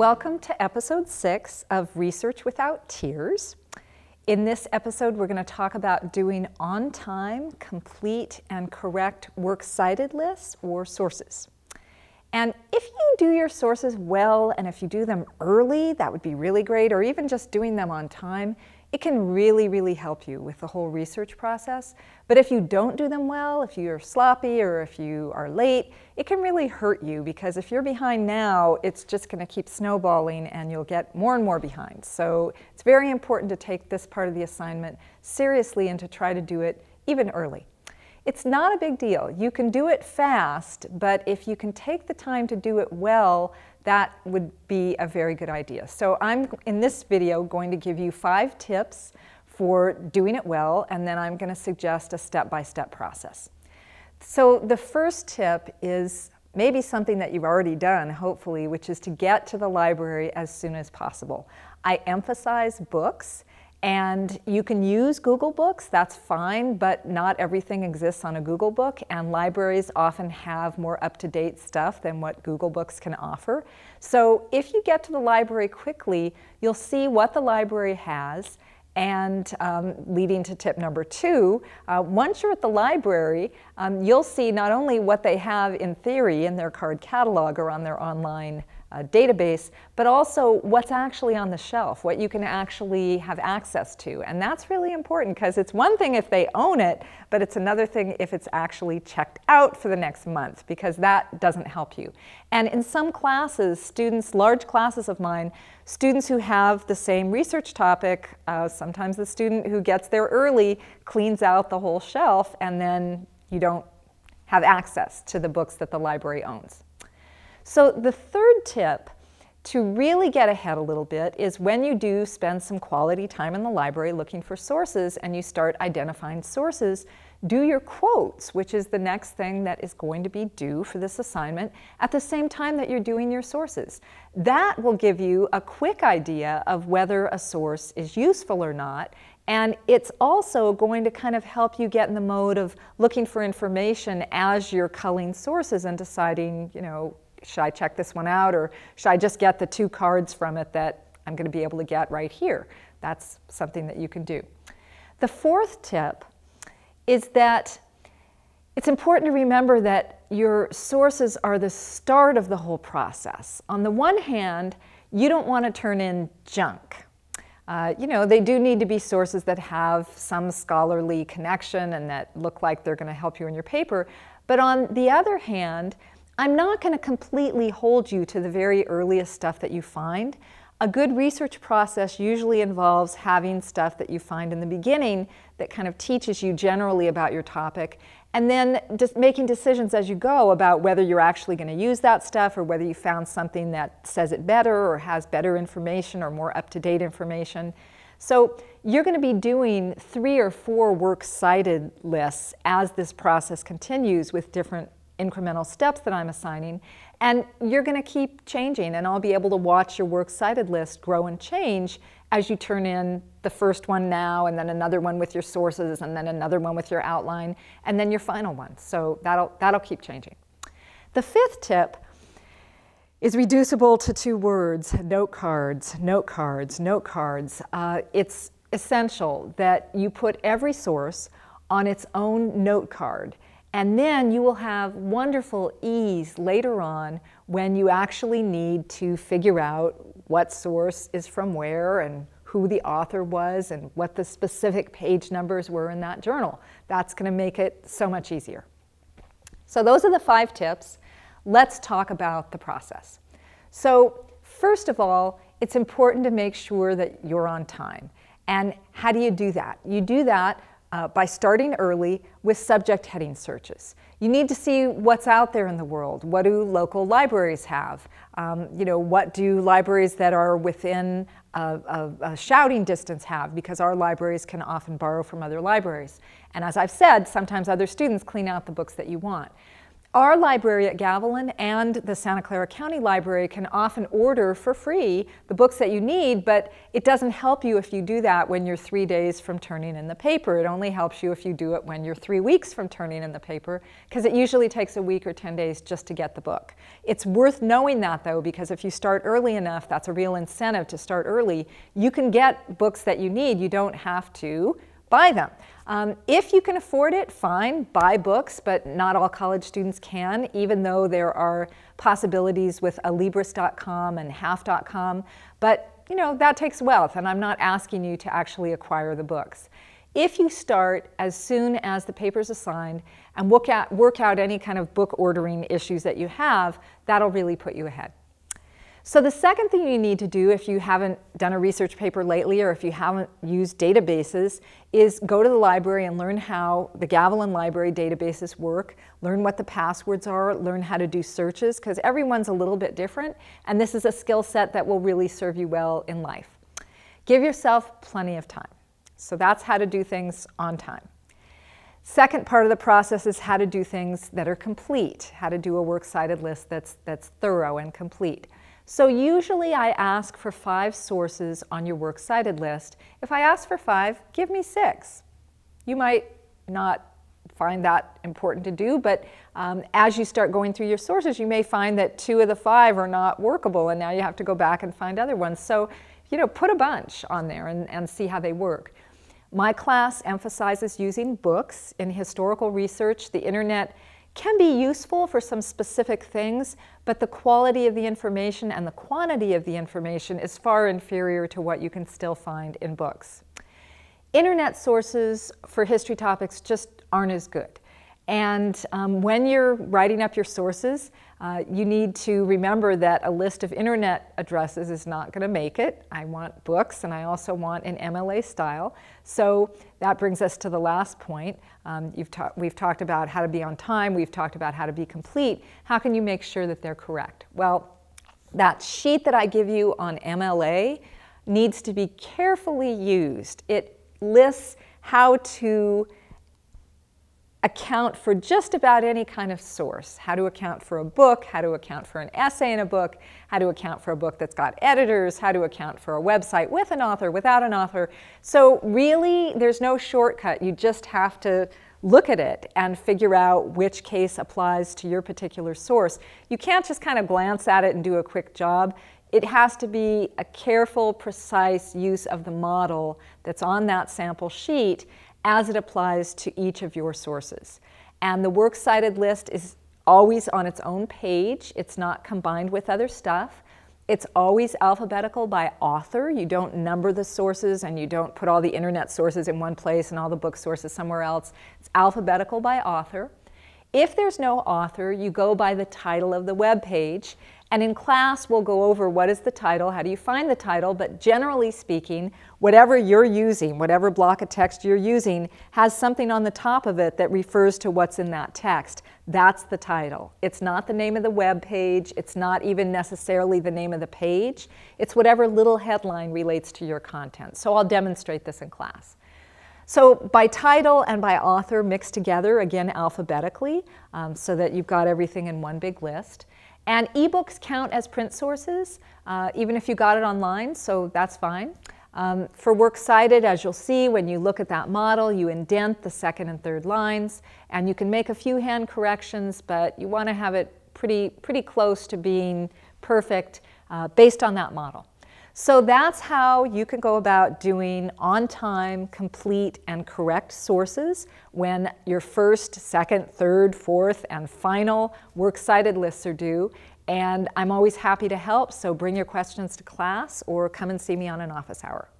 Welcome to episode 6 of Research Without Tears. In this episode, we're going to talk about doing on-time, complete, and correct works cited lists or sources. And if you do your sources well, and if you do them early, that would be really great, or even just doing them on time, it can really help you with the whole research process. But if you don't do them well, if you're sloppy or if you are late, it can really hurt you, because if you're behind now, it's just going to keep snowballing and you'll get more and more behind. So it's very important to take this part of the assignment seriously and to try to do it even early. It's not a big deal. You can do it fast, but if you can take the time to do it well, that would be a very good idea. So I'm, in this video, going to give you 5 tips for doing it well, and then I'm going to suggest a step-by-step process. So the first tip is maybe something that you've already done, hopefully, which is to get to the library as soon as possible. I emphasize books. And you can use Google Books, that's fine, but not everything exists on a Google Book, and libraries often have more up-to-date stuff than what Google Books can offer. So if you get to the library quickly, you'll see what the library has, and leading to tip number 2, once you're at the library, you'll see not only what they have in theory in their card catalog or on their online database, but also what's actually on the shelf, what you can actually have access to. And that's really important, because it's one thing if they own it, but it's another thing if it's actually checked out for the next month, because that doesn't help you. And in some classes, students, large classes of mine, students who have the same research topic, sometimes the student who gets there early cleans out the whole shelf, and then you don't have access to the books that the library owns. So the third tip to really get ahead a little bit is when you do spend some quality time in the library looking for sources and you start identifying sources, do your quotes, which is the next thing that is going to be due for this assignment, at the same time that you're doing your sources. That will give you a quick idea of whether a source is useful or not. And it's also going to kind of help you get in the mode of looking for information as you're culling sources and deciding, you know, should I check this one out, or should I just get the 2 cards from it that I'm going to be able to get right here? That's something that you can do. The fourth tip is that it's important to remember that your sources are the start of the whole process. On the one hand, you don't want to turn in junk. You know, they do need to be sources that have some scholarly connection and that look like they're going to help you in your paper. But on the other hand, I'm not going to completely hold you to the very earliest stuff that you find. A good research process usually involves having stuff that you find in the beginning that kind of teaches you generally about your topic, and then just making decisions as you go about whether you're actually going to use that stuff or whether you found something that says it better or has better information or more up-to-date information. So you're going to be doing 3 or 4 works cited lists as this process continues with different incremental steps that I'm assigning, and you're going to keep changing, and I'll be able to watch your works cited list grow and change as you turn in the first one now, and then another one with your sources, and then another one with your outline, and then your final one. So that'll keep changing. The 5th tip is reducible to 2 words: note cards, note cards, note cards. It's essential that you put every source on its own note card. And then you will have wonderful ease later on when you actually need to figure out what source is from where and who the author was and what the specific page numbers were in that journal. That's going to make it so much easier. So those are the 5 tips. Let's talk about the process. So first of all, it's important to make sure that you're on time. And how do you do that? You do that by starting early with subject heading searches. You need to see what's out there in the world. What do local libraries have? You know, what do libraries that are within a shouting distance have? Because our libraries can often borrow from other libraries. And as I've said, sometimes other students clean out the books that you want. Our library at Gavilan and the Santa Clara County Library can often order for free the books that you need, but it doesn't help you if you do that when you're 3 days from turning in the paper. It only helps you if you do it when you're 3 weeks from turning in the paper, because it usually takes a week or 10 days just to get the book. It's worth knowing that, though, because if you start early enough, that's a real incentive to start early. You can get books that you need. You don't have to buy them. If you can afford it, fine, buy books, but not all college students can, even though there are possibilities with alibris.com and half.com. But you know, that takes wealth, and I'm not asking you to actually acquire the books. If you start as soon as the paper's assigned and work out any kind of book ordering issues that you have, that'll really put you ahead. So the second thing you need to do if you haven't done a research paper lately, or if you haven't used databases, is go to the library and learn how the Gavilan Library databases work, learn what the passwords are, learn how to do searches, because everyone's a little bit different, and this is a skill set that will really serve you well in life. Give yourself plenty of time. So that's how to do things on time. Second part of the process is how to do things that are complete, how to do a works cited list that's thorough and complete. So usually I ask for 5 sources on your works cited list. If I ask for 5, give me 6. You might not find that important to do, but as you start going through your sources, you may find that 2 of the 5 are not workable, and now you have to go back and find other ones. So, you know, put a bunch on there and see how they work. My class emphasizes using books in historical research. The internet can be useful for some specific things, but the quality of the information and the quantity of the information is far inferior to what you can still find in books. Internet sources for history topics just aren't as good. And when you're writing up your sources, you need to remember that a list of internet addresses is not going to make it. I want books, and I also want an MLA style. So that brings us to the last point. We've talked about how to be on time. We've talked about how to be complete. How can you make sure that they're correct? Well, that sheet that I give you on MLA needs to be carefully used. It lists how to account for just about any kind of source, how to account for a book, how to account for an essay in a book, how to account for a book that's got editors, how to account for a website with an author, without an author. So really, there's no shortcut. You just have to look at it and figure out which case applies to your particular source. You can't just kind of glance at it and do a quick job. It has to be a careful, precise use of the model that's on that sample sheet as it applies to each of your sources. And the works cited list is always on its own page. It's not combined with other stuff. It's always alphabetical by author. You don't number the sources, and you don't put all the internet sources in one place and all the book sources somewhere else. It's alphabetical by author. If there's no author, you go by the title of the web page. And in class, we'll go over what is the title, how do you find the title, but generally speaking, whatever you're using, whatever block of text you're using, has something on the top of it that refers to what's in that text. That's the title. It's not the name of the web page. It's not even necessarily the name of the page. It's whatever little headline relates to your content. So I'll demonstrate this in class. So by title and by author mixed together, again alphabetically, so that you've got everything in one big list. And ebooks count as print sources, even if you got it online, so that's fine. For works cited, as you'll see, when you look at that model, you indent the second and third lines, and you can make a few hand corrections, but you want to have it pretty close to being perfect based on that model. So that's how you can go about doing on-time, complete, and correct sources when your first, second, third, fourth, and final works cited lists are due. And I'm always happy to help, so bring your questions to class or come and see me on an office hour.